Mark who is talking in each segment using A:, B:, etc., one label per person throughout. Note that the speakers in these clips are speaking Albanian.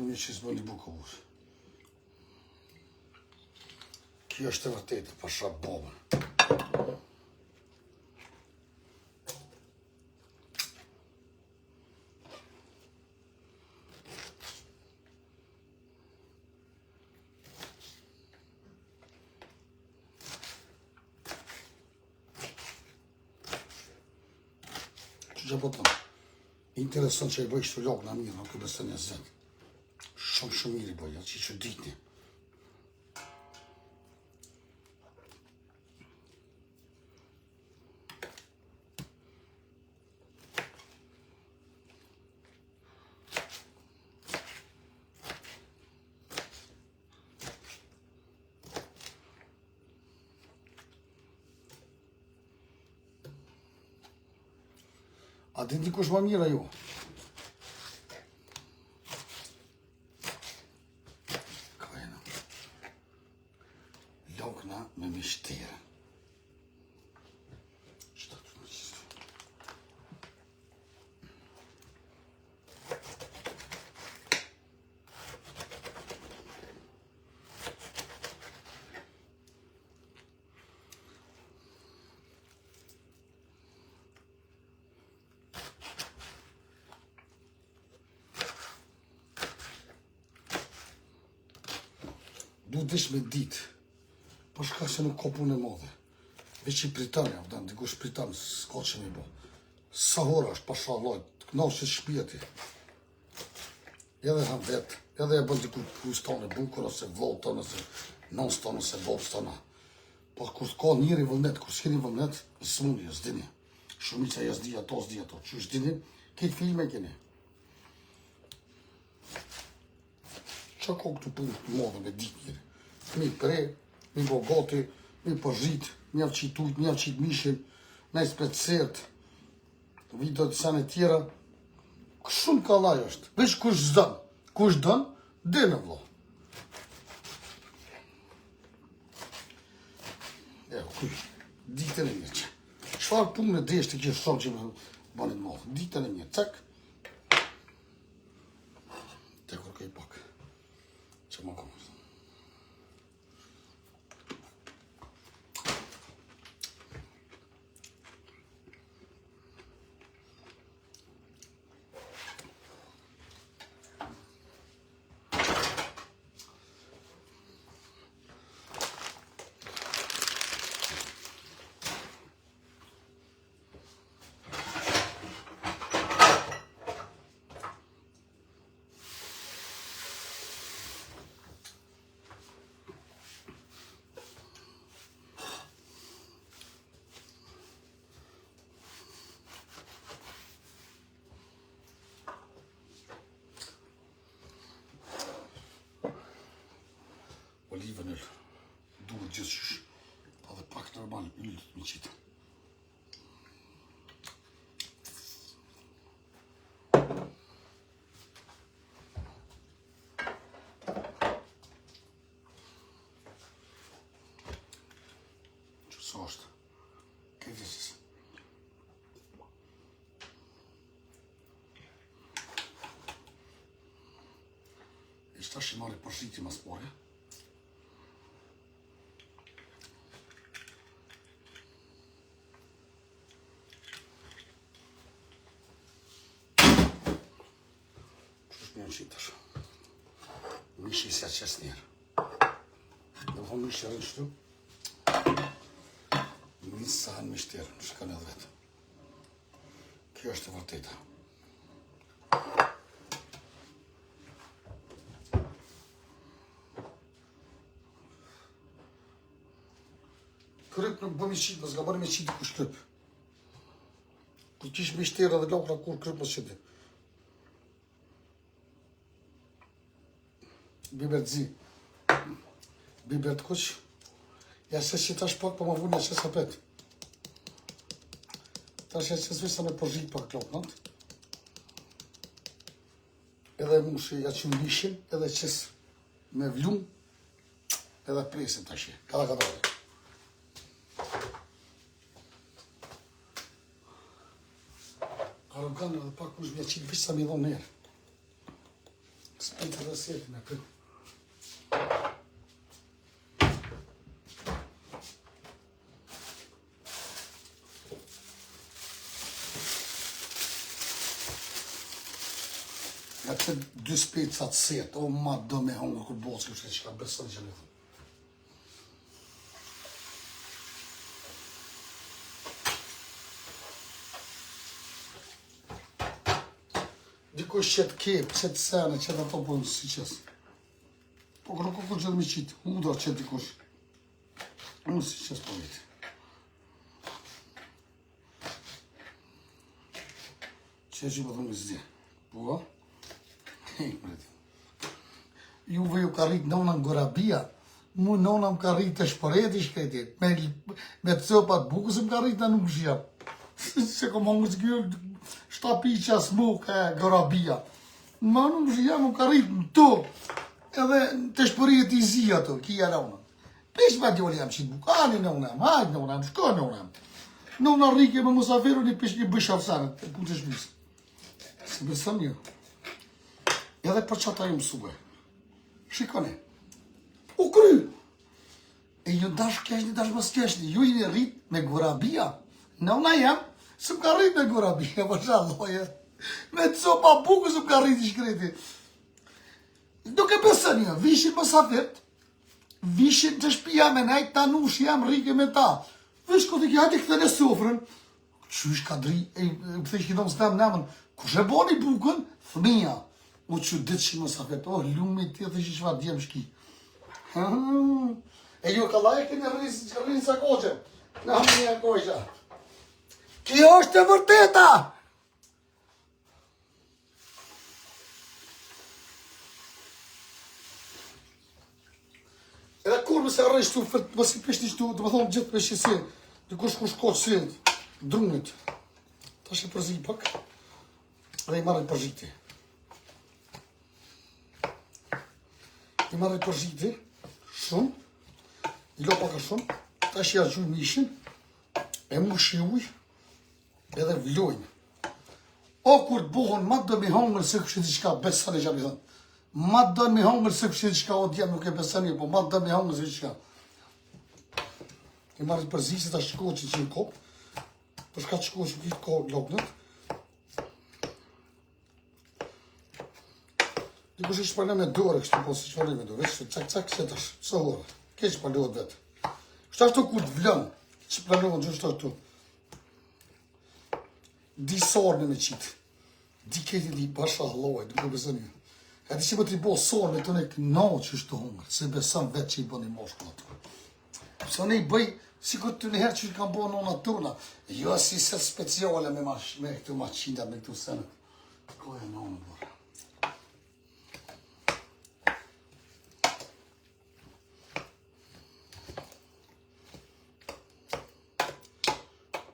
A: Këmë që s'bën një bukur. Kjo është e vërtetë, pasha bobën. Që po të interesant që i bëj kështu logë në mirë, nuk e besën e zetë. Shumë mirë i bëj, atë që ditni. A di dikush më mirë ju? Kajna. Lokna me mishtere. Qëta të në qistë? Du dish me ditë, për shka se nuk ka punë e madhe. Veç i Britania, vëdan, dikush Britan, s'ka që me bo. Sa hora është, pasha lojt, të knasë që shpia ti. Edhe han vetë, edhe e bën dikur kustan e bukur, ose vlot tonë, ose nons tonë, ose bobës tonë. Po kur ka njëri vëllnet, kur s'keni vëllnet, s'mundi, s'dini. Shumica s'di ato, s'di ato. Që s'dini, këtë filme keni. Qa ka këtu punë të madhe me ditë njëri? Mi pre, mi bo gati, mi përzit, mi avqit ujt, mi avqit mishin, me spet sert, video të sene tjera. Shumë ka laj është, veç kush zdan, kush dën, dene vlo. Kuj, ditën e mirë që. Qfar punë në desh të kështë shumë që me banit madhe, ditën e mirë, cek. Te kur ka i pak. Që më komë. Olivën yllë, duhet gjithë shush, edhe pak normal yllë me qitë. Që sa është? Këtë gjithës. Ishtë ashtë i marri përshriti mas pore. Qitash. Mishi si atë qes njerë. Dhe më thonë mishi rënë qëtu. Misë sa hanë mishterë, në shkanë edhe vetë. Kjo është e vërteta. Kryp nuk bëmi qitë, nësë ga bërë me qitë kush kryp. Kur kish mishterë edhe lokra kur kryp më qitë. Biber të zi, biber të kuq, ja se që tash pak për më vunë e që sa pet. Tash e që zvisa me përzit për klopnat. Edhe mu që ja që mbishin, edhe qës me vlum, edhe presim tash e, kada kadare. Arogan edhe pak kush me qitë vishë sa mi dhonë njerë. Spita dhe setin e këtë. Nga të 2 spica të set, o ma do me hongë kur bosë kështë që ka besën që në thëmë. Dikush që të kepë, që të sene, që të ato pojnë si qësë. Po kërë nuk gjithë me qitë, hudra që dikush. Unë si qësë po vitë. Që që po thëmë zdi. Po? Hej, mërëti. Juve ju ka rritë nona në Gorabia, mu nona më ka rritë të shpëreti shkreti. Me të copat bukës më ka rritë në nuk shia. Se kom hongës gjërë, shtapi që asë mu ka Gorabia. Ma nuk shia më ka rritë në to. Edhe të shpërijet i zi ato, kia nona. Pesh ma djoli jam qitë bukë, ani nona, hajtë nona, shko nona. Nona rrike me musafiru një pesh një bësharsanet, të punë të shmisë. Se besëm jo. Edhe për qëta ju mësue. Shikone. U kry. E ju dash keshni, dash mës keshni. Ju i një rrit me Gorabia. Nona jam, së më ka rrit me Gorabia, për shalloje. Me të sopa bukë së më ka rrit i shkreti. Nuk e besën jo, vishin mësafit, vishin të shpia me najt, ta nush jam rrike me ta. Vish këtë i kjati këtë në sofrën. Qysh ka dri, e pëthej që këtëm së temë nëmën, kush e boni bukën, thëmija. U që ditë që mësafit, oh, lumi të tjetë që qëfar djemë shki. E ju ka lajke në rrinë sa koqe. Në hamë një koqa. Kjo është e vërteta! Edhe kur mëse arrej shtu, mësi peshti shtu, të më thonë gjithë peshti si, të kush koqë si, drunit. Ta shë përzi pak, edhe i marrë i përziti. I marrë i përziti, shumë, i lo paka shumë, ta shë jashtë gjujnë mishin, e mushi uj, edhe vlojnë. O kur të buhon, ma do mi hongër se kështë i qka, besën e gjami thënë. Ma do mi hongër se kështë i qka, o djemë nuk e besën e, po ma do mi hongër se kështë i qka. I marrë i përziti, ta shkohë që në kopë, përshka të shkohë që këtë kohë loknët. Dikush i shpërnë me dore kështu, po si shpërnë me dore, veç cak, që tash, së horë, ke që përlohet vetë. Kështë ashtu ku të vlënë, që planohen gjështë ashtu. Di sorën me qitë, di keti di pasha halloj, nuk e besën ju. E di që më të i bo sorën me të ne këno që është të hungër, se besën vetë që i bo një moshkull atë. Se ne i bëj, si këtë të njëherë që i kam bo nona tuna, jo si se speciale me këtu maqinda, me këtu senet. Koja nona bërë.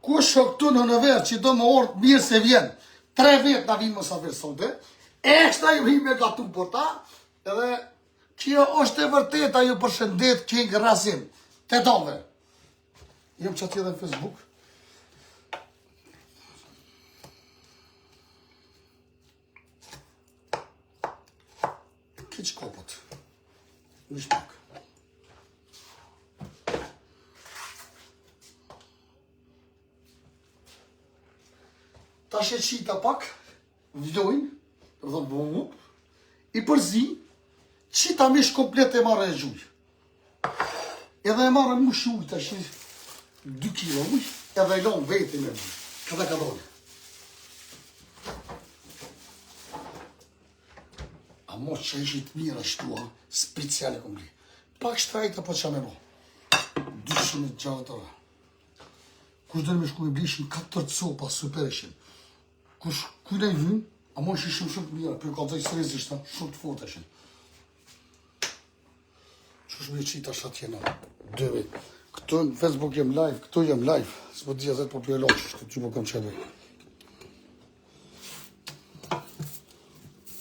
A: Kush o këtu në verë që do më orë mirë se vjen, 3 vetë në vinë më sa versote, ekshta ju hi me gatu për ta, edhe kjo është e vërteta ju përshëndet King Rasim, të dove. Jem që ati edhe në Facebook. Kiq kopët. Nish pak. Ta shë qita pak, vlojnë, të thonë vup, i përzi, qita mish komplet e marrë e gjuj. Edhe e marrë mush uj, ta shë 2 kilo uj, edhe e lonë vete me uj, këta ka dole. A mos që ishit mira shtua, speciale kom li. Pak shtrajta po qa me bo. 200 ora. Kush dhe me shku me blishin 4 copa super ishin. Kush kujna i vynë, a mos që shumë të mira, për ka të i srezisht, shumë të fote ishin. Qush me qita shat jena, 2 vit. Këtu në Facebook jem live, këtu jem live, s'po dhja zetë po për e loqë, shtu që po kam qeve.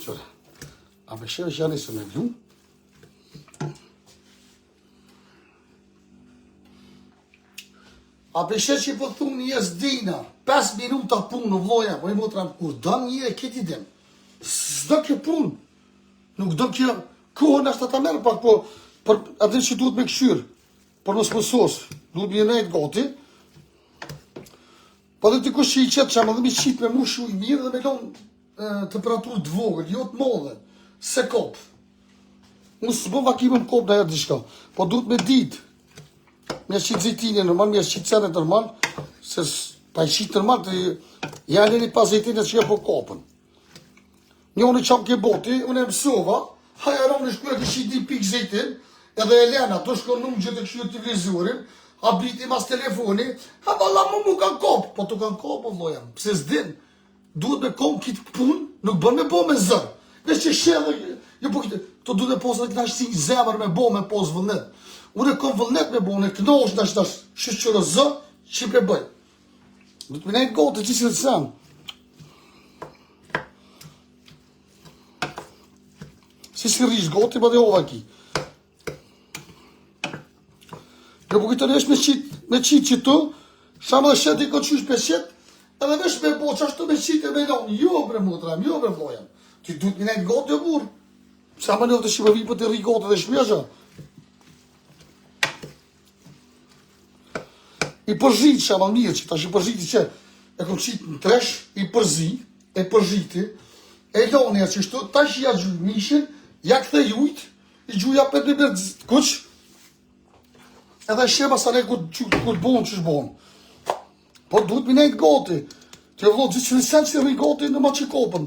A: Qëre, a me sheve që janë i së me vlu, a peshe që po thunë një zdina, 5 minuta punë në vloja, po i motra kur dëm një e këti dem. S'do kjo punë. Nuk do kjo kohën ashtë ta merë pak, po për atë që duhet me këshyrë, për mos mësos, duhet me nejtë gati. Po dhe të kush që i qetë që më dhe mi qitë me mushu i mirë dhe me lonë temperaturë të vogël, jo të modhe, se kopë. Unë së bëva kime më kopë në herë dishka, po duhet me ditë. Me qitë zejtinje normal, me qitë cenet normal, se pa i qitë normal të janë një pas zejtinje që e po kopën. Një unë qamë ke boti, unë e mësova, hajaron në shkuja këshi 1 pikë zejtin, edhe Elena, to shkon në më gjithë këshu të televizorin, a briti mas telefoni, ha valla mu kanë kopë, po të kanë kopë, vlojam, pse s'din, duhet me kom kitë punë, nuk bën me bo me zërë, veç që shedhe, jo po kitë, to duhet me posë dhe këna shti zemër me bo me posë vëllnet, unë e kom vëllnet me bo, unë e knosh në ashtash, shqyre zë, që pe bëj, duhet me nejtë gotë, që si të samë. Si rrish goti, pa dhe ova ki. Jo po këtë nesh me qitë që tu, shamë dhe shetë i këtë qysh për shetë, edhe vesh me bo që ashtu me qitë e me lonë, jo bre mutram, jo bre vlojam. Ti du të minajt goti o burë. Sa më njëve të shqipëvi për të rri goti dhe shpjesha. I përzit që ama mirë që ta që përziti që e kom qitë në tresh, i përzi, e përziti, e lonë e që shtu, ta që ja gjuj mishin, ja këthe jujt, i gjuja për një bërë kuq, edhe shema sa ne kur bon që shbon. Po duhet minejt goti, të e vlo gjithë që në sen që rri goti në ma që kopën.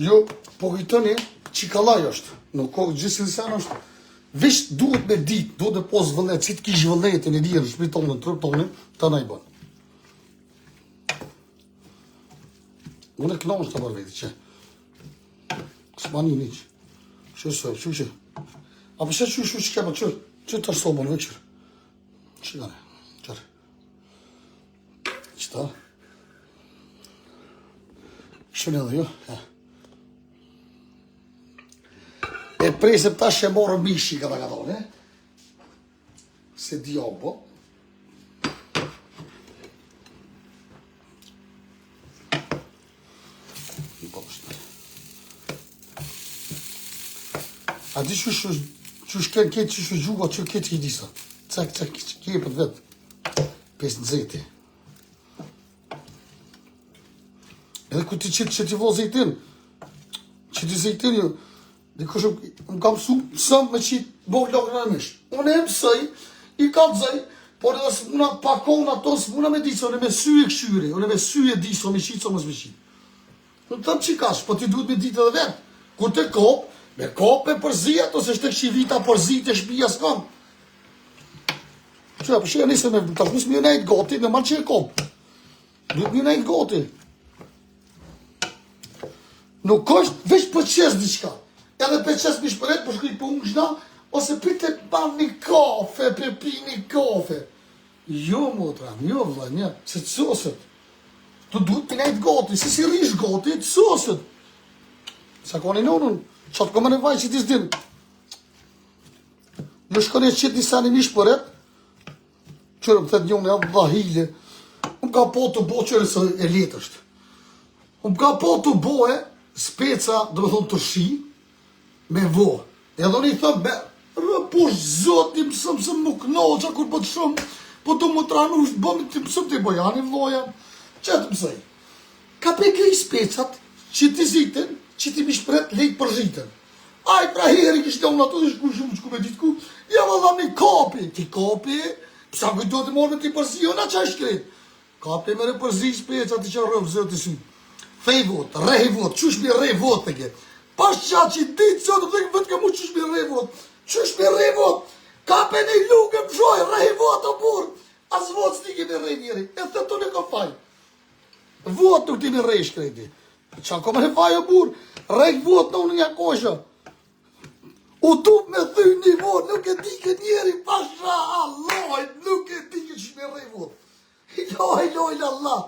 A: Jo, po kujtoni, qikalaj është, në kohë gjithë në sen është, vish duhet me dit, duhet me posë vëllet, si të kishë vëlletin e lirë, shpitonin, tërtonin, të na i bënë. Unë e knosh të mërë veti që. Së ma një një që. Që. A përse që kepa qërë? Që të ashtë më në veqërë? Që gane? Qërë. Qëta? Shënë edhe jo? E presëm ta shë morë mishi këta këtone. Se diobo. A di që shken këtë që shë gjuga që këtë i disa. Cak, kjepët vetë. Pesë në zeti. Edhe ku ti qitë që ti vo zejtin. Që ti zejtin ju. Dikush më kam mësëm me qitë bo lokë në mishë. Unë e mësëj, i ka të zëj, por edhe së muna pakon ato, së muna me disë, unë e me sy e këshyri, unë e me sy e disë, me qitë, o mësë me qitë. Në të më qikash, po ti duhet me ditë edhe vetë. Kur të kopë, me kopë e përzijat, ose shte këshi vita përzijt e shpija s'kam. Që, për shë e nisë me tash nësë më ju nejtë goti, me marë që e kopë. Duhet më ju nejtë goti. Nuk është veç për qesë diqka. Edhe për qesë më shpëret, për shkuj për unë gjna, ose për të ban një kafe, për pi një kafe. Jo, motram, jo, vla, një, se të sosët. Tu duhet më nejtë goti, si rish goti, të sosët. Sa koni nonën, qatë këmë në vaj që t'i s'din. Në shkone qëtë një sani mish përet, qërë më thëtë njone, dha hile, më ka po të bo qërë së e letë është. Më ka po të bo e speca, dhe me thonë të shi, me vo. Edhe unë i thëmë, po zoti mësëm se më knoqa, kur po të shumë, po të më tranu, bëmë të mësëm të i bojani, vloja, që të mësej. Ka pe kri specat, që t'i zitin, që ti mishpret lejtë për zhitën. Aj, pra heri kështë unë ato dhe shku shumë, shku me ditë ku, ja më dham një kapi. Ti kapi, pësa kujto të morë me ti përzi, ona qa shkret. Kapi me re përzi speca, ti që rëvë zërë të sy. Fej vot, rej vot, qush mi rej vot të ke. Pas qa që ditë sotë, dhe vëtë ke mu qush mi rej vot. Qush mi rej vot, kapi një luke më shoj, rej vot o burë. As vot s'ti kemi rej njëri, e të të në ka faj. Vot nuk ti mi rej shkreti. Qa kom e faj o burë, rejk vot në unë një kosha. U tup me thy një vot, nuk e di ke njeri, pasha Allah, nuk e di ke që me rej vot. Loj, Allah.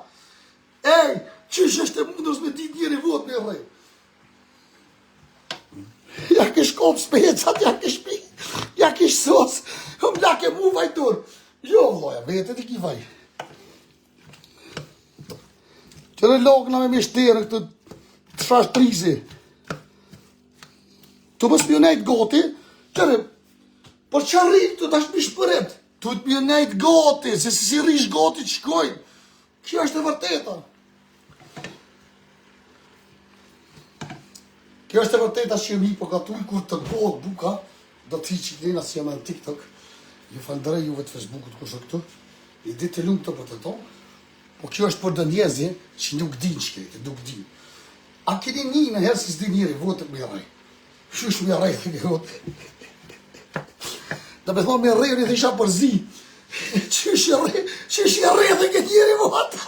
A: Ej, qysh është e mundës me di njeri vot me rej. Ja kesh kop specat, ja kesh pi, ja kesh sos, hëm lake mu vajtur. Jo, loja, vete ti ki vaj. Qëre lakna me mishterë këtë të shash trizi. Të mos më nejt gati, qëre, por që rritë të dash mish përret, të më nejt gati, se si rish gati që shkojnë. Kjo është e vërteta. Kjo është e vërteta që mi po gatuj kur të bëhet buka, do të hiqi klina si jam në TikTok. Ju falënderoj juve të Facebookut kush këtu. I ditë të lumë të për të tonë. Po kjo është për dë njezi që nuk din që këtë, nuk din. A keni një në herë si s'di njëri, votët me rrej. Shush me rrej të këtë votë. Da me thonë me rrej në dhe isha përzi. Qysh i rrej dhe këtë njëri votë.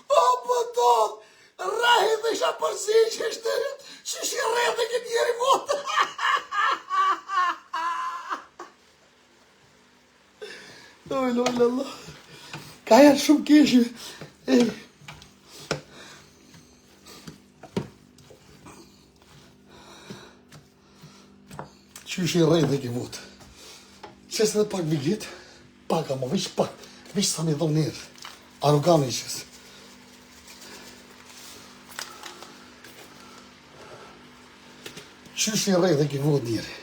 A: O, po tonë, rrej dhe isha përzi, qysh i rrej dhe këtë njëri votë. Oj, Allah. Ka janë shumë keshë. Qysh i rrej dhe ke votë. Qesë edhe pak viglit, pak ama, vish pak. Vish sa me dhonë njerë. Arogane qesë. Qysh i rrej dhe ke votë njerë.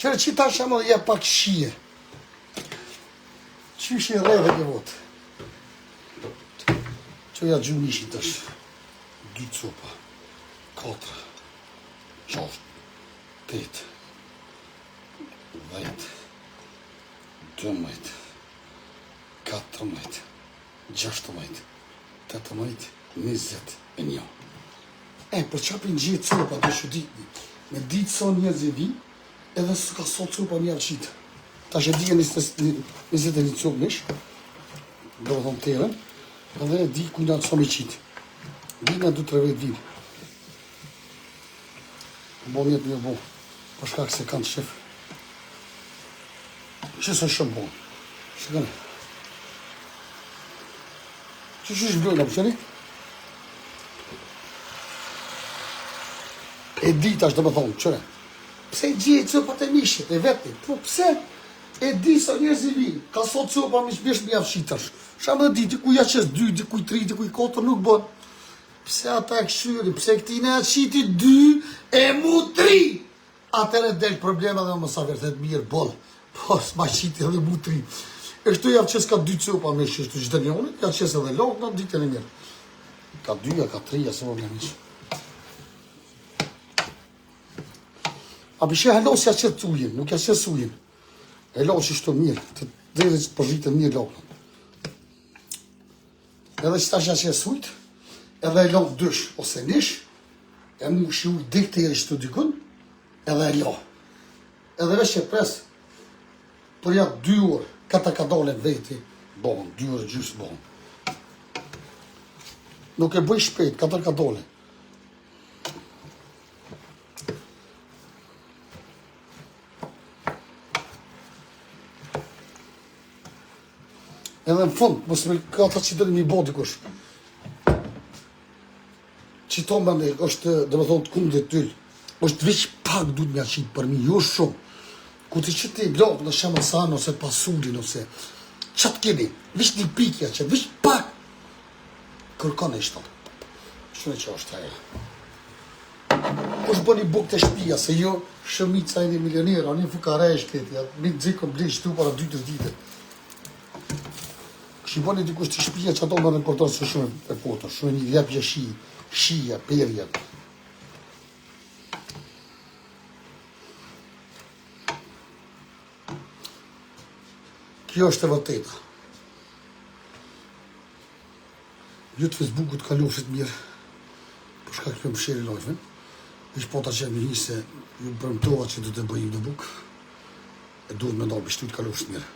A: Qërë që ta shamë dhe ja pak shije. Qysh i rrej dhe ke votë. Që ja gjumë nishin tash. 2 copa. 4. 6. 8. 10. 12. 14. 16. 18. 21. Për qapin gjithë copa të shu ditëni. Me ditë son njerëz e vi, edhe s'ka sot copa një arqitë. Ta që dike 21 copë nish, do thonë teren, edhe di ku nga të somi qitë. Dina 2-3 vetë vinë. Bo mjetë një bo, për shkak se kanë shef. Që së shumë bo? Shkënë. Që shblojnë, për qëri? E dita është dhe më thonë, qëre? Pse gjithë copat e mishit, e veti? Po pse? E di sa njerëz i vinë. Ka sot copa mish me javshitash. Shamë dhe di, dikuj ja qes 2, dikuj 3, dikuj 4, nuk bën. Pse ata e këshyri, pse këti ne atë qiti 2, e mu 3. Atër e del problema dhe më sa vërtet mirë, bol. Po, s'ma qiti edhe mu 3. E kështu javë qes ka 2 copa mish, kështu gjithë një unë, ja qes edhe lokë, në ditën e mirë. Ka 2, ka 3, se më mish. A bishe halos ja qëtë ujin, nuk ja qëtë ujin. Halos ishtë të mirë, të dhejdhe që të përgjitën mirë lokën. Edhe që ta që ja qëtë ujt, edhe e lokë dësh ose nish, e mu shi ujt dik të jeri që të dykun, edhe e lo. Edhe vesh që pres, për jatë 2 orë, këta ka dole veti, bon, 2 orë gjysë bon. Nuk e bëj shpejt, këta ka dole. Edhe në fund, mos me ka ta që të një bo dikush. Që to më në është, dhe me thonë, të kumë dhe tyllë. është veç pak du të me qitë për mi, jo shumë. Ku të që të i blokë në shemë sanë, ose pasullin, ose qatë keni, veç një pikja që, veç pak. Kërkon e ishton. Shune që është aja. Kush bëni buk të shpia, se jo shëmica e një milionera, një fukaresh këtja, një dzikon blej shtu para 2-3 dite. Që i bëni dikush të shpia që ato më në importarë së shumë e potër, shumë një jepja shia, perja. Kjo është e vërteta. Ju të Facebookut kalofit mirë, përshka kjo më sheri lojfen, ishë po ta që më një se ju përëmtova që du të bëjim në buk, e duhet me ndonë bështu të kalofit mirë.